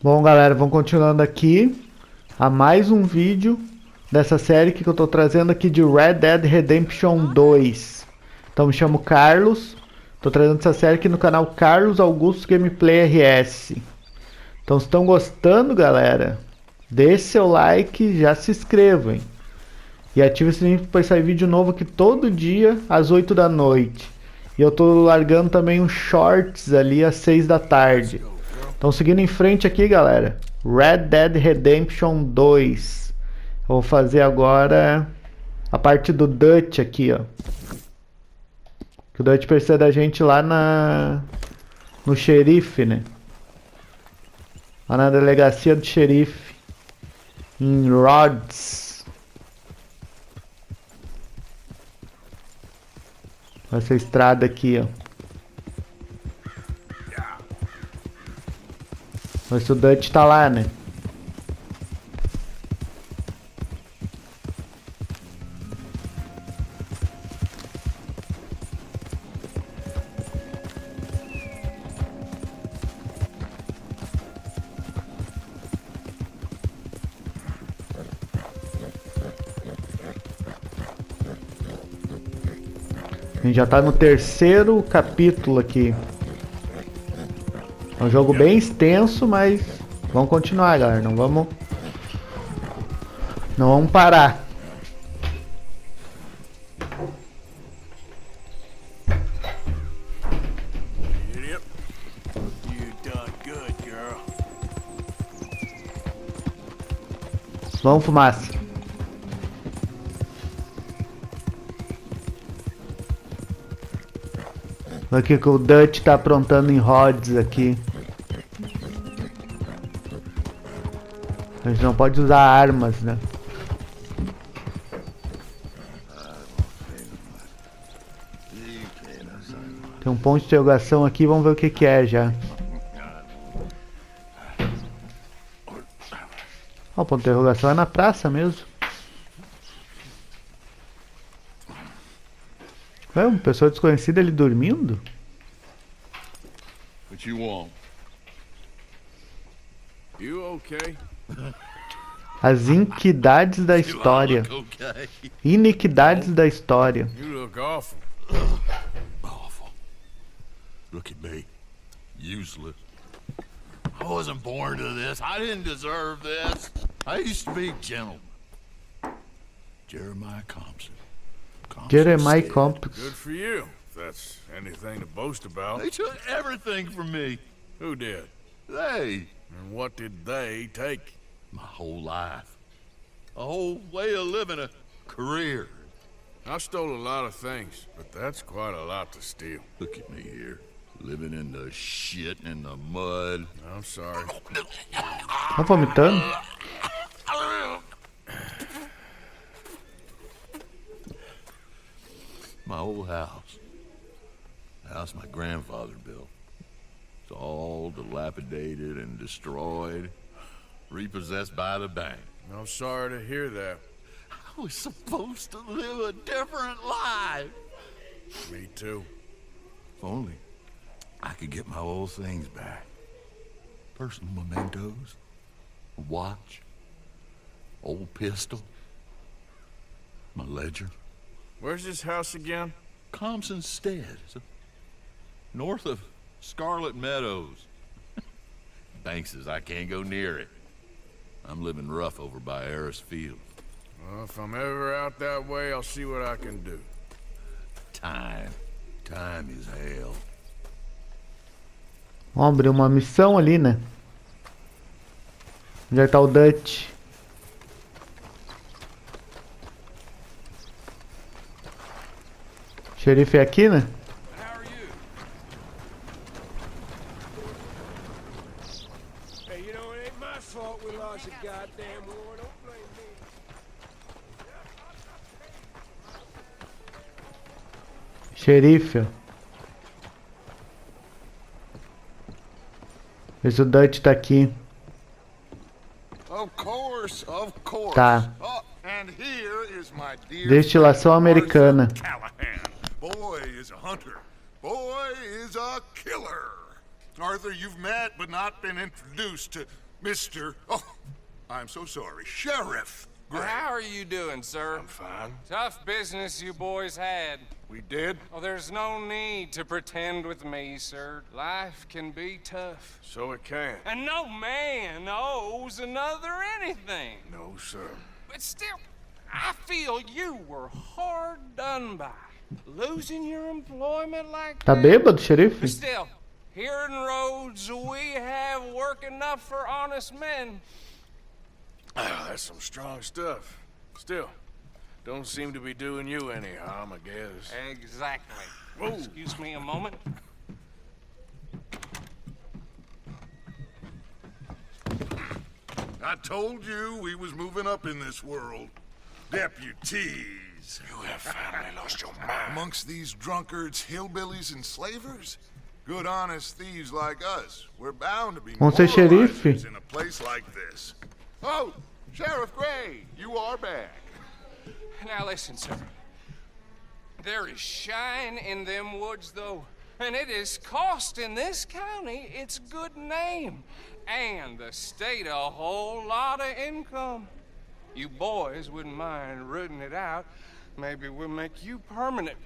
Bom, galera, vamos continuando aqui a mais um vídeo dessa série que eu tô trazendo aqui de Red Dead Redemption 2. Então me chamo Carlos, tô trazendo essa série aqui no canal Carlos Augusto Gameplay RS. Então se estão gostando, galera, deixe seu like, já se inscrevam, hein? E ative o sininho para sair vídeo novo aqui todo dia às 8 da noite. E eu tô largando também uns shorts ali às 6 da tarde. Então seguindo em frente aqui, galera, Red Dead Redemption 2. Eu vou fazer agora a parte do Dutch aqui, ó. Que o Dutch precisa da gente lá no xerife, né? Lá na delegacia do xerife. Em Rhodes. Essa estrada aqui, ó. Mas o Dutch tá lá, né? A gente já tá no terceiro capítulo aqui. É um jogo bem extenso, mas vamos continuar, galera. Não vamos parar. Vamos, fumaça. Olha o que o Dutch tá aprontando em Rhodes aqui. A gente não pode usar armas, né? Tem um ponto de interrogação aqui, vamos ver o que é já. Ó, o ponto de interrogação é na praça mesmo. É uma pessoa desconhecida ali dormindo? What you want? You okay? As iniquidades da história. Iniquidades da história. You look awful. Awful. Look at me. Useless. I wasn't born to this. I didn't deserve this. I used to be a gentleman. Jeremiah Compson. Jeremiah Compson. Good for you, if that's anything to boast about. They took everything from me. Who did? They. And what did they take? My whole life. A whole way of living, a career. I stole a lot of things, but that's quite a lot to steal. Look at me here, living in the shit and the mud. I'm sorry. Tá vomitando? My old house. The house my grandfather built. It's all dilapidated and destroyed. Repossessed by the bank. I'm sorry to hear that. I was supposed to live a different life. Me too. If only I could get my old things back. Personal mementos. A watch. Old pistol. My ledger. Where's this house again? Compson Stead. North of Scarlett Meadows. Bank says I can't go near it. I'm living rough over by Harris Field. Well, if I'm ever out that way, I'll see what I can do. Time. Time is hell. Vamos abrir uma missão ali, né? Onde é que tá o Dutch? O xerife é aqui, né? Xerife. Vê se o Dutch tá aqui. Of course, of course. Tá. Oh, and here is my dear Destilação friend, americana. Arthur Callahan. Boy is a hunter. Boy is a killer. Arthur, you've met but not been introduced to Mr. Oh, I'm so sorry. Sheriff Gray. How are you doing, sir? I'm fine. Tough business you boys had. We did? Oh, there's no need to pretend with me, sir. Life can be tough. So it can. And no man owes another anything. No, sir. But still, I feel you were hard done by. Losing your employment like Tá that. bêbado, xerife? But still, here in Rhodes, we have work enough for honest men. That's some strong stuff. Still, don't seem to be doing you any harm, I guess. Exactly. Whoa. Excuse me a moment. I told you we was moving up in this world. Deputies. You have finally lost your mind. Amongst these drunkards, hillbillies, and slavers? Good honest thieves like us. We're bound to be Vão ser xerife. moralizers in a place like this. Oh, Sheriff Gray, you are back. Now listen, sir. There is shine in them woods, though. And it is costing this county its good name. And the state a whole lot of income. You boys wouldn't mind rooting it out. Maybe we'll make you permanent.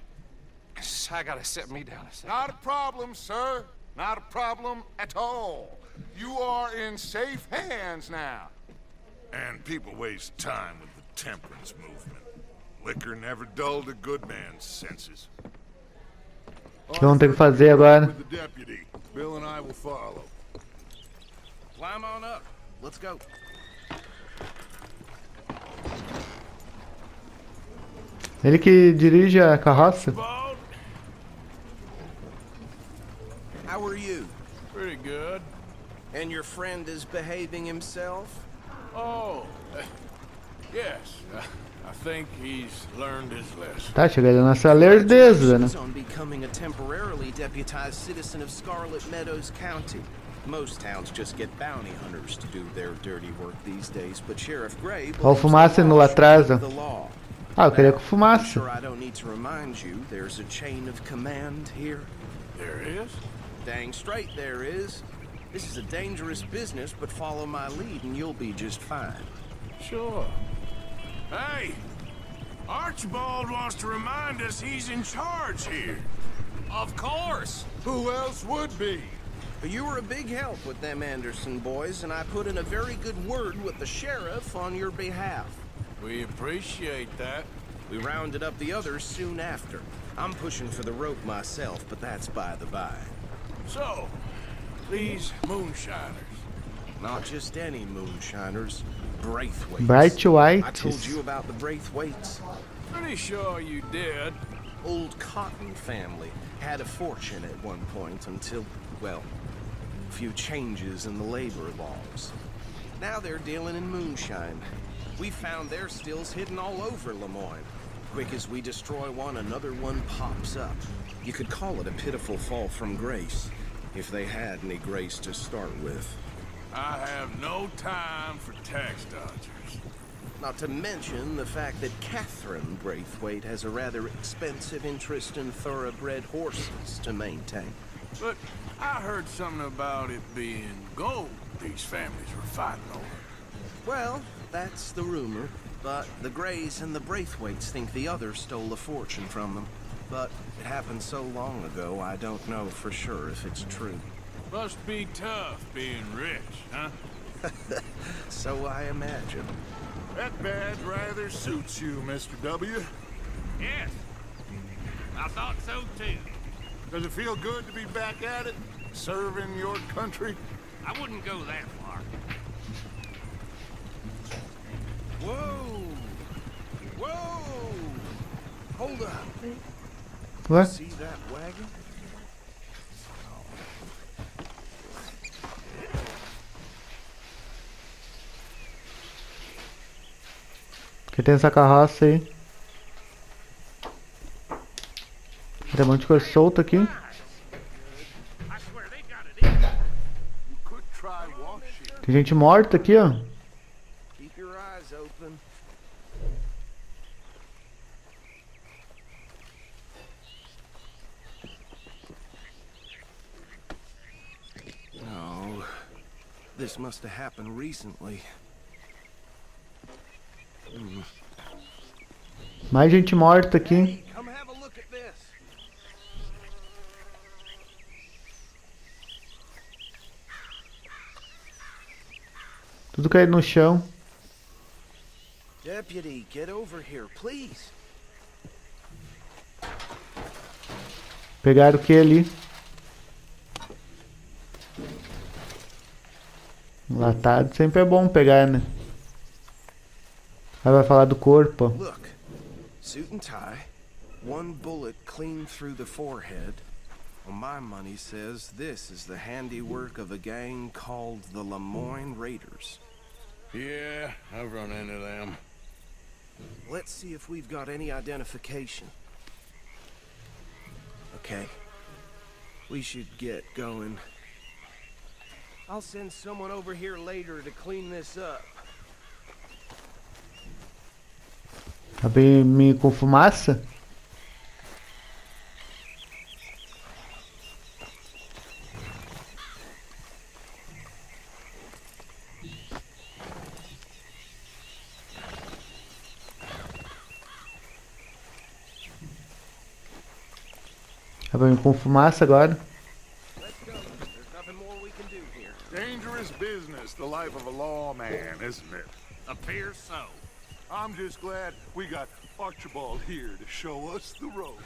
I gotta set me down a second. Not a problem, sir. Not a problem at all. You are in safe hands now. And people waste time with the temperance movement. Liquor never dulled a good man's senses. O que vamos ter que fazer agora? With the deputy. Bill and I will follow. Climb on up. Let's go. Ele que dirige a carroça. Archibald? How are you? Pretty good. And your friend is behaving himself? Oh, yes. I think he's learned his lesson. Tá chegando nessa lerdeza, né? Congratulations on becoming a temporarily deputized citizen of Scarlett Meadows County. Most towns just get bounty hunters to do their dirty work these days, but Sheriff Gray Ó, o fumaça indo lá atrás, ó. the law. Ah, eu queria que I'm fumasse. sure I don't need to remind you there's a chain of command here. There is? Dang straight there is. This is a dangerous business, but follow my lead and you'll be just fine. Sure. Hey! Archibald wants to remind us he's in charge here. Of course. Who else would be? You were a big help with them Anderson boys, and I put in a very good word with the sheriff on your behalf. We appreciate that. We rounded up the others soon after. I'm pushing for the rope myself, but that's by the by. So, these moonshiners. Not just any moonshiners, Braithwaites. I told Braithwaites. you about the Braithwaites. Pretty sure you did. Old Cotton family had a fortune at one point until, well, a few changes in the labor laws. Now they're dealing in moonshine. We found their stills hidden all over Lemoyne. Quick as we destroy one, another one pops up. You could call it a pitiful fall from grace, if they had any grace to start with. I have no time for tax dodgers. Not to mention the fact that Catherine Braithwaite has a rather expensive interest in thoroughbred horses to maintain. But I heard something about it being gold these families were fighting over. Well, that's the rumor, but the Greys and the Braithwaites think the others stole a fortune from them. But it happened so long ago, I don't know for sure if it's true. Must be tough being rich, huh? So I imagine. That badge rather suits you, Mr. W. Yes. I thought so too. Does it feel good to be back at it? Serving your country? I wouldn't go that far. Whoa! Whoa! Hold up. Ué? See that wagon? Que tem essa carroça aí. Tem um monte de coisa solta aqui. I swear they got it in. You could try washing. Tem gente morta aqui, ó. Keep your eyes open. No. This must have happened recently. Mais gente morta aqui. Hey, come have a look at this. Tudo caído no chão. Deputy, get over here, please. Pegaram o que ali? Enlatado sempre é bom pegar, né? Aí vai falar do corpo, ó. Look, suit and tie, one bullet clean through the forehead. Well, my money says this is the handiwork of a gang called the Lemoyne Raiders. Yeah, I've run into them. Let's see if we've got any identification. Okay. We should get going. I'll send someone over here later to clean this up. Abrir me com fumaça? Abrir com fumaça agora. Let's go. There's nothing more we can do here. Dangerous business, the life of a lawman, isn't it? Appears so. I'm just glad we got Archibald here to show us the ropes.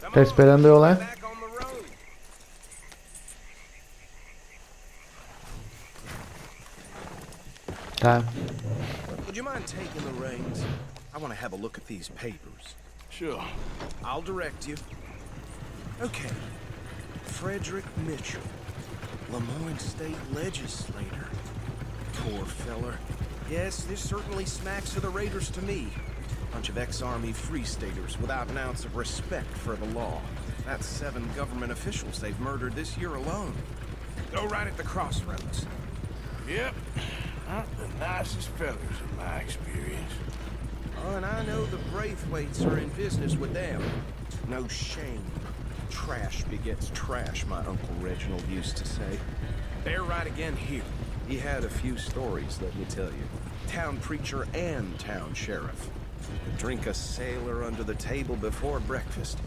Come Tá on, esperando eu lá? back on the road. Tá. Would you mind taking the reins? I want to have a look at these papers. Sure. I'll direct you. Okay. Frederick Mitchell, Lemoyne State Legislator. Poor feller. Yes, this certainly smacks of the Raiders to me. Bunch of ex-Army Free Staters without an ounce of respect for the law. That's 7 government officials they've murdered this year alone. Go right at the crossroads. Yep. Not the nicest fellas in my experience. Oh, and I know the Braithwaites are in business with them. No shame. Trash begets trash, my Uncle Reginald used to say. They're right again here. He had a few stories, let me tell you. Town preacher and town sheriff. Could drink a sailor under the table before breakfast.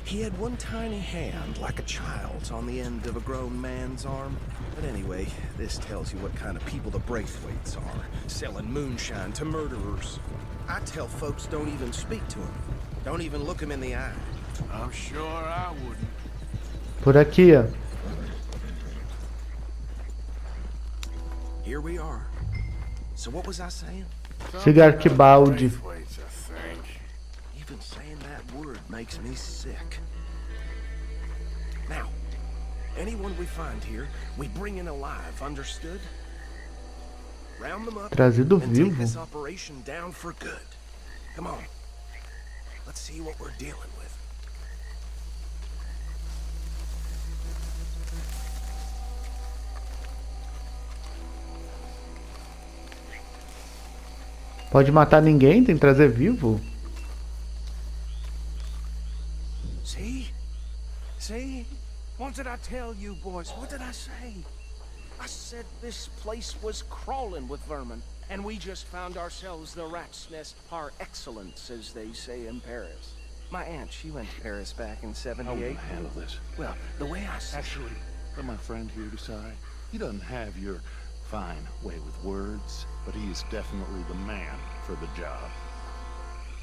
He had one tiny hand, like a child's, on the end of a grown man's arm. But anyway, this tells you what kind of people the Braithwaites are. Selling moonshine to murderers. I tell folks don't even speak to him. Don't even look him in the eye. I'm sure I wouldn't. Por aqui, ó. Here we are. So what was I saying? Siga Archibald. Braithwaites, I think. Even saying that word makes me sick. Now, anyone we find here, we bring in alive, understood? Round them up Trazido and take vivo. this operation down for good. Come on. Let's see what we're dealing with. Pode matar ninguém, tem que trazer vivo. See? See? What did I tell you, boys? What did I say? I said this place was crawling with vermin, and we just found ourselves the rat's nest par excellence, as they say in Paris. My aunt, she went to Paris back in How are we '78. gonna handle this? Well, the way I see Actually, let my friend here decide. He doesn't have your fine way with words, but he is definitely the man for the job.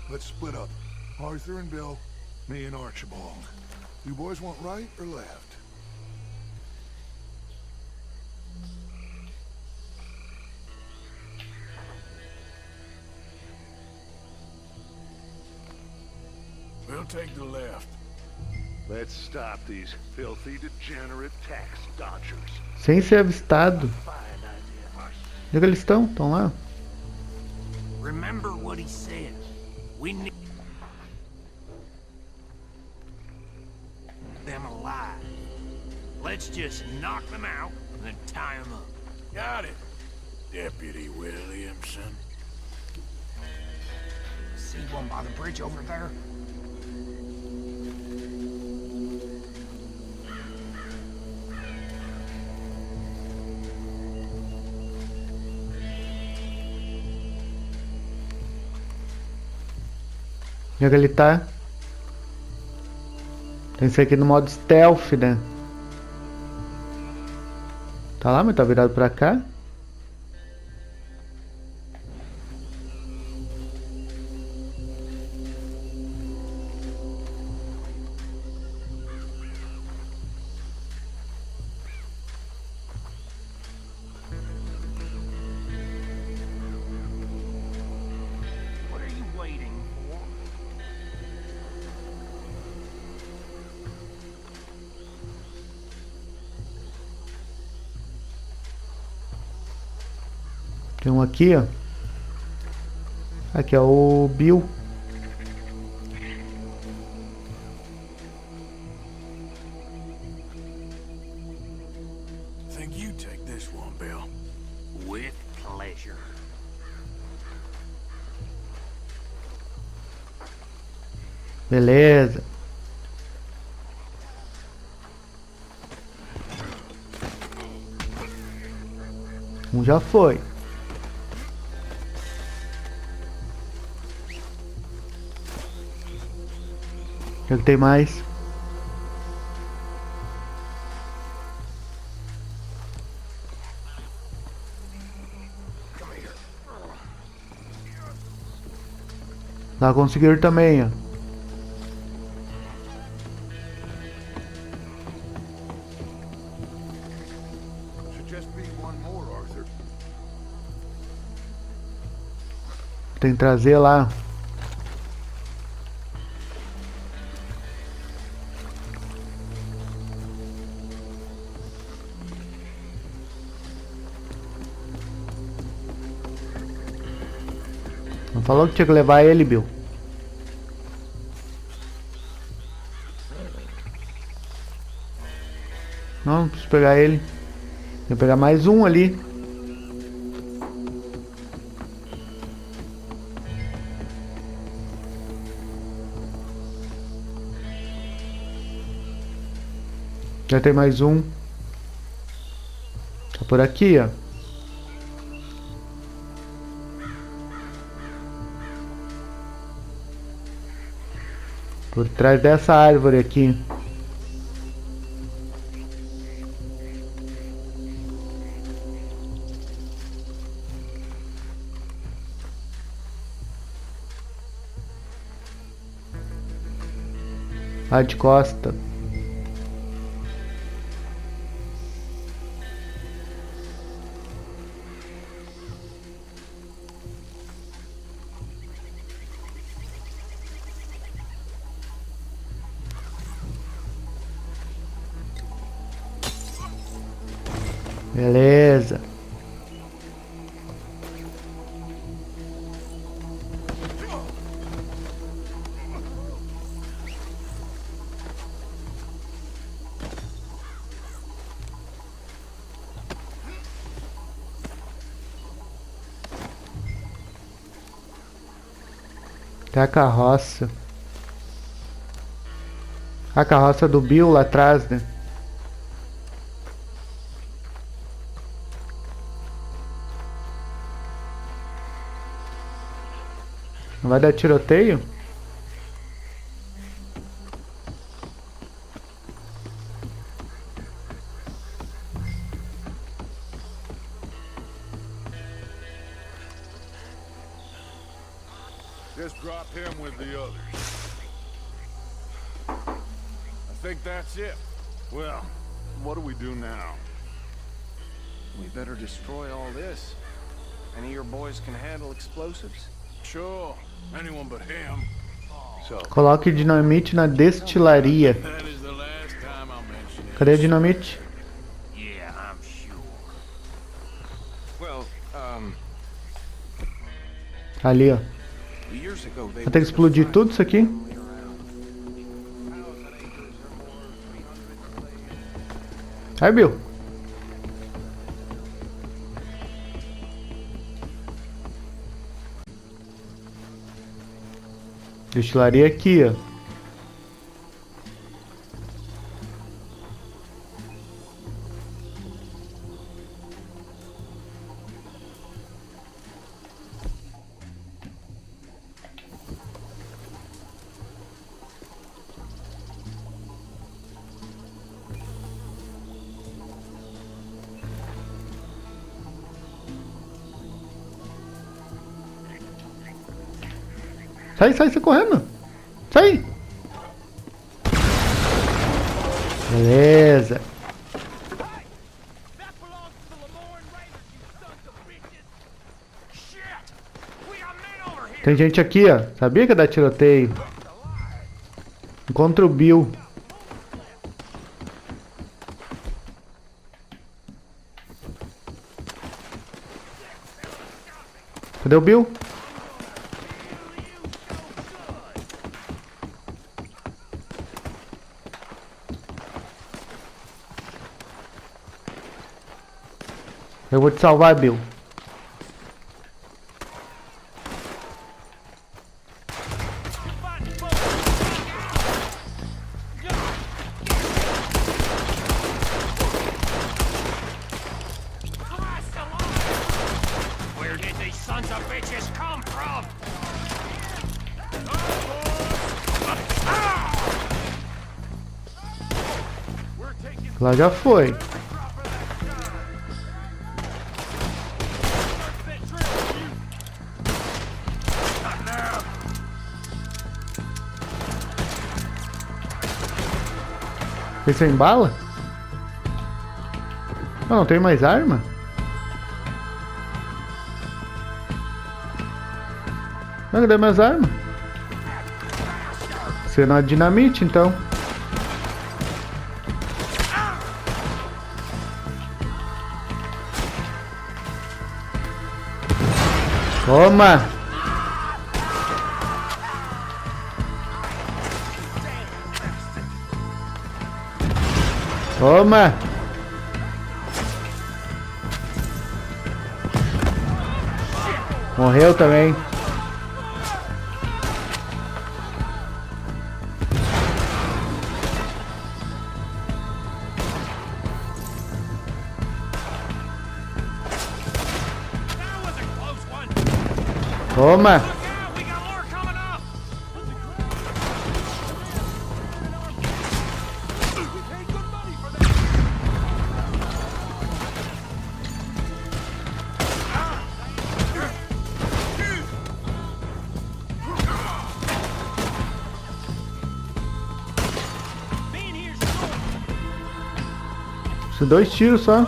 Let's split up. Arthur and Bill, me and Archibald. You boys want right or left? We'll take the left. Let's stop these filthy, degenerate tax dodgers. Sem ser avistado. Onde é que eles estão? Estão lá? Remember what he said. We need them alive. Let's just knock them out and then tie them up. Got it, Deputy Williamson. See one by the bridge over there? Onde é que ele tá? Tem que ser aqui no modo stealth, né? Tá lá, mas tá virado pra cá. What are you waiting for? Tem um aqui, ó. Aqui é o Bill. Think you take this one, Bill. With pleasure. Beleza. Um já foi. Já que tem mais. Lá conseguiram também, ó. Should just be one more, Arthur. Tem que trazer lá. Não falou que tinha que levar ele, Bill? Não preciso pegar ele. Vou pegar mais um ali. Já tem mais um. Tá por aqui, ó. Por trás dessa árvore aqui. Lá de costa. Beleza. Tem a carroça. A carroça do Bill lá atrás, né? Não vai dar tiroteio? Just drop him with the others. I think that's it. Well, what do we do now? We better destroy all this. Any of your boys can handle explosives? Sure, anyone but him. So, Coloque dinamite na destilaria. That is the last time I'll mention it. Cadê a dinamite? Yeah, I'm sure. Well, Ali, ó. years ago they Vai ter que explodir tudo isso aqui? Aí, Bill. Destilaria aqui, ó. Sai, sai, sai correndo. Sai. Beleza. Tem gente aqui, ó. Sabia que ia dar tiroteio. Encontra o Bill. Cadê o Bill? Eu vou te salvar, Bill. Where did these sons of bitches come from? Lá já foi. Esse é em bala? Não tem mais arma? Não, cadê minhas armas? Você não é dinamite, então. Toma! Toma! Morreu também. Toma! Isso, 2 tiros só.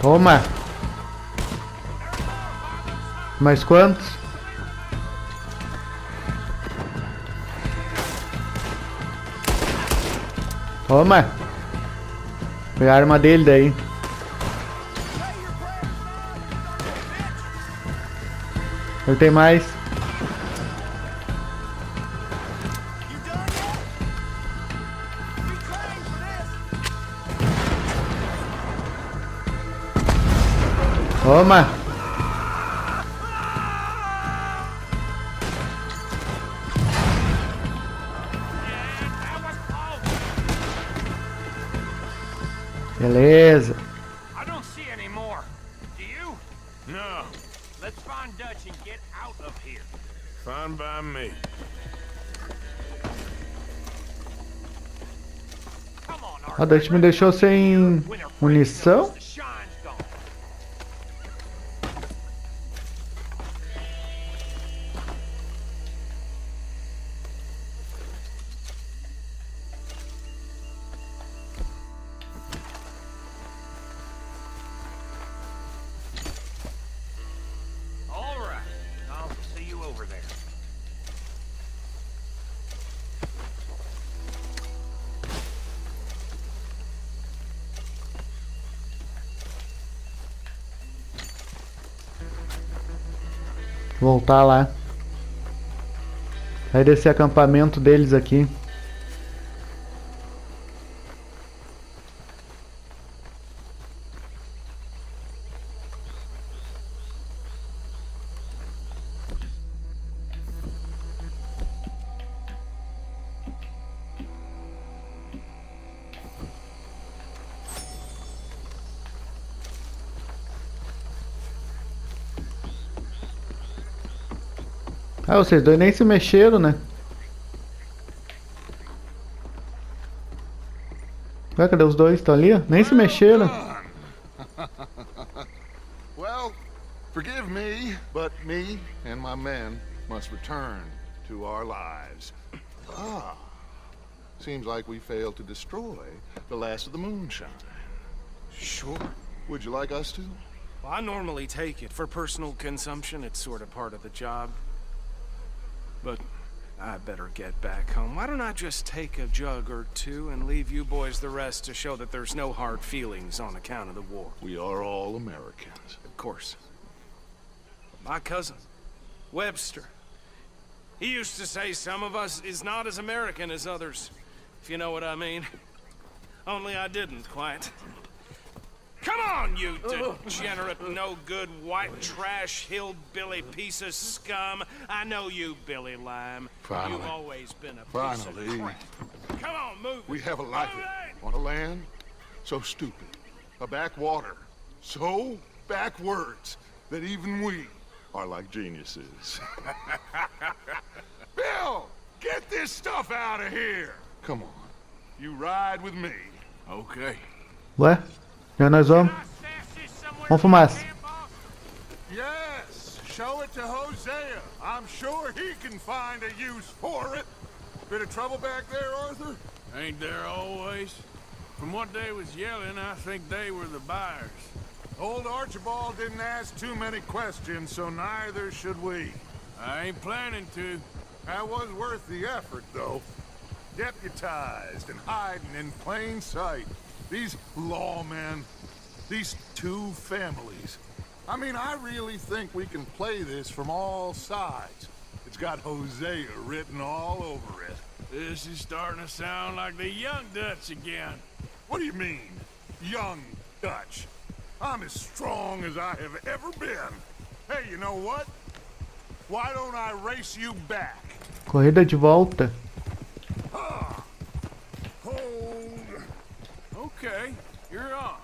Toma! Mais quantos? Toma! Foi a arma dele daí. Ele tem mais. Toma! Beleza. I don't see any more. Do you? No, Let's find Dutch and get out of here. fine by me. Come on, A Dutch me deixou sem munição. The shine's gone. All right, I'll see you over there. Voltar lá. Vai descer acampamento deles aqui. Ah, vocês dois nem se mexeram, né? Ué, cadê os dois? Estão ali? Ó? Nem se mexeram. Well, forgive me, but me and my men must return to our lives. Ah, seems like we failed to destroy the last of the moonshine. Sure. Would you like us to? Well, I normally take it. For personal consumption, it's sort of part of the job. But I better get back home. Why don't I just take a jug or two and leave you boys the rest to show that there's no hard feelings on account of the war? We are all Americans. Of course. My cousin, Webster, he used to say some of us is not as American as others, if you know what I mean. Only I didn't quite. Come on, you degenerate, no-good, white trash, hillbilly piece of scum. I know you, Billy Lime. Finally. You've always been a piece of crap. Come on, move it. We have a life Move it. on a land so stupid, a backwater so backwards that even we are like geniuses. Bill, get this stuff out of here. Come on, you ride with me. Okay. Ué? Já nós vamos? Vamos fumaça. Yes, show it to Hosea. I'm sure he can find a use for it. Bit of trouble back there, Arthur? Ain't there always? From what they was yelling, I think they were the buyers. Old Archibald didn't ask too many questions, so neither should we. I ain't planning to. That was worth the effort, though. Deputized and hiding in plain sight. These lawmen, these two families. I mean, I really think we can play this from all sides. It's got Hosea written all over it. This is starting to sound like the Young Dutch again. What do you mean, young Dutch? I'm as strong as I have ever been. Hey, you know what? Why don't I race you back? Corrida de volta. Hold. Okay, you're on.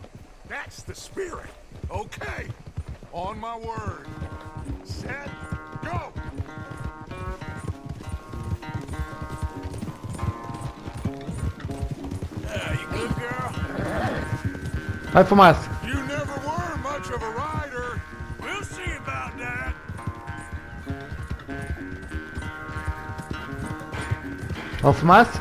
That's the spirit. Okay. On my word. Set. Go. Yeah, you good, girl? Vai, fumaça. You never were much of a rider. We'll see about that. Ó, fumaça.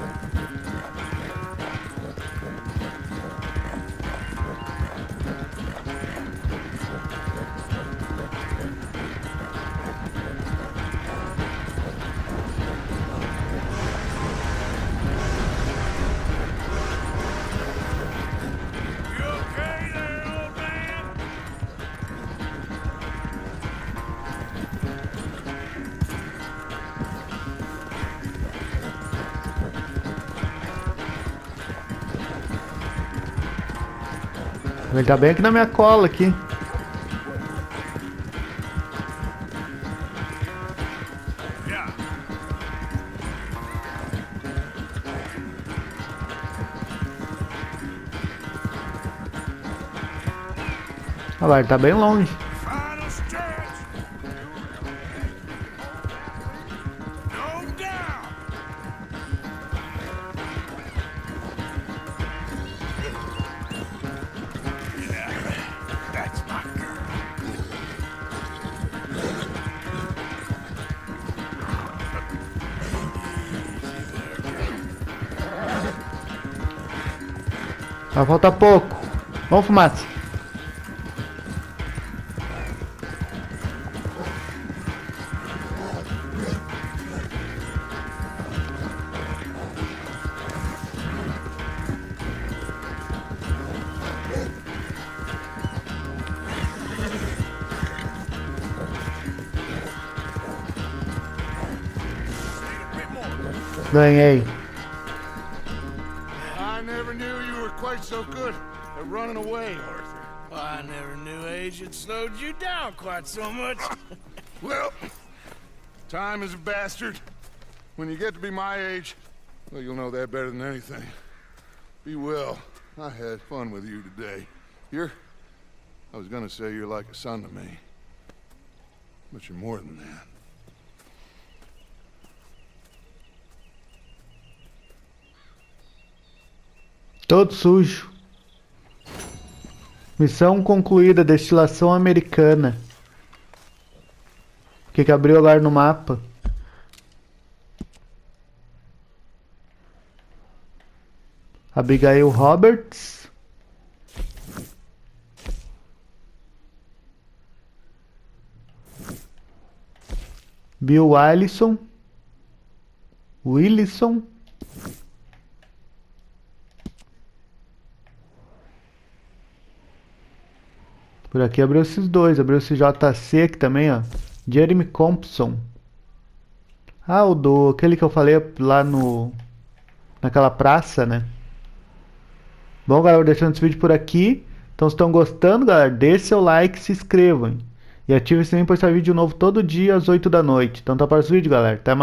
You okay there, old man? Ele tá bem aqui na minha cola aqui. Yeah. Olha lá, ele tá bem longe. Final stretch. No doubt. Yeah, that's my girl. Vai faltar pouco. Vamos, fumaça. Ganhei. I never knew you were quite so good at running away, Arthur. I never knew age had slowed you down quite so much. Well, time is a bastard. When you get to be my age, well, you'll know that better than anything. Be well. I had fun with you today. I was gonna say you're like a son to me. But you're more than that. Todo sujo. Missão concluída, destilação americana. O que abriu agora no mapa? Abigail Roberts. Bill Willison. Por aqui abriu esses dois. Abriu esse JC aqui também, ó. Jeremy Compson. Ah, aquele que eu falei lá naquela praça, né? Bom, galera, vou deixando esse vídeo por aqui. Então, se estão gostando, galera, deixe seu like, se inscrevam. E ative o sininho para postar vídeo novo todo dia às 8 da noite. Então, tá para o vídeo, galera. Até mais.